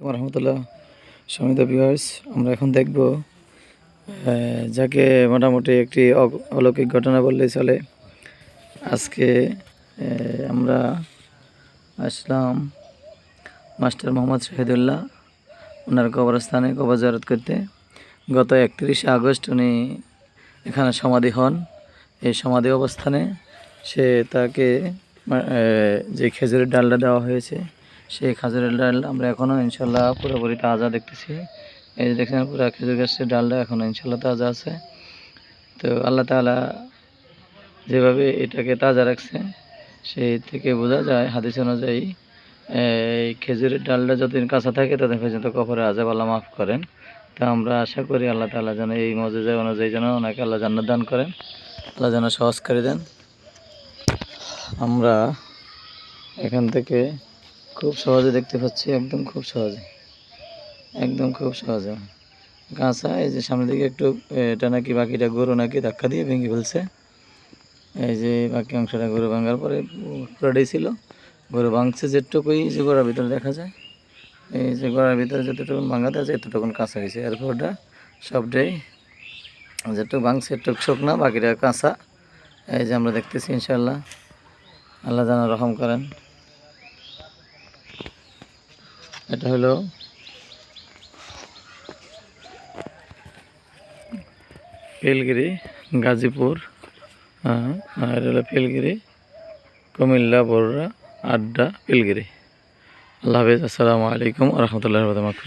রহমতুল্লাহ Samit viewers, আমরা এখন দেখব যাকে মোটামুটি একটি অলৌকিক ঘটনা বললেই চলে। আজকে আমরা আসলাম মাস্টার মোহাম্মদ শহীদুল্লাহ ওনার কবরস্থানে কবর জিয়ারত করতে। গত 31শে আগস্ট উনি এখানে সমাধি হন। এই সমাধি অবস্থানে তাকে যে খেজুরের ডালটা দেওয়া হয়েছে, সেই খেজুরের ডাল আমরা এখনও ইনশাল্লাহ পুরোপুরি তাজা দেখতেছি। এই যে দেখছেন, পুরো খেজুর গাছের ডালটা এখনও ইনশাল্লাহ তাজা আছে। তো আল্লাহ তাআলা যেভাবে এটাকে তাজা রাখছে, সেই থেকে বোঝা যায় হাদিস অনুযায়ী এই খেজুরের ডালটা যতদিন কাঁচা থাকে ততদিন পর্যন্ত কবরের আযাব আল্লাহ মাফ করেন। তা আমরা আশা করি আল্লাহ তাআলা যেন এই মুজিজা অনুযায়ী যেন ওনাকে আল্লাহ জান্নাত দান করেন, আল্লাহ যেন সহজ করে দেন। আমরা এখান থেকে খুব সহজে দেখতে পাচ্ছি, একদম খুব সহজে কাঁচা। এই যে সামনের দিকে একটু এটা নাকি বাকিটা গরু নাকি ধাক্কা দিয়ে ভেঙে ফেলছে। এই যে বাকি অংশটা গরু ভাঙার পরে পুরোটাই ছিল। গরু ভাঙছে যেটুকুই যে গোড়ার ভিতরে দেখা যায়, এই যে গোড়ার ভিতরে যতটুকু ভাঙাতে আছে এতটুকু কাঁচা হয়েছে। এরপর ওটা সবটাই যেটুকু ভাঙছে এটুকু শুকনা, বাকিটা কাঁচা। এই যে আমরা দেখতেছি, ইনশাআল্লাহ আল্লাহ যেন রহম করেন। এটা হলো পিলগিরি গাজীপুর, আর হলো পিলগিরি কুমিল্লা বড়ুয়া আড্ডা পিলগিরি। আল্লাহ হাফেজ, আসসালামু আলাইকুম ওয়া রাহমাতুল্লাহি ওয়া বারাকাতুহু।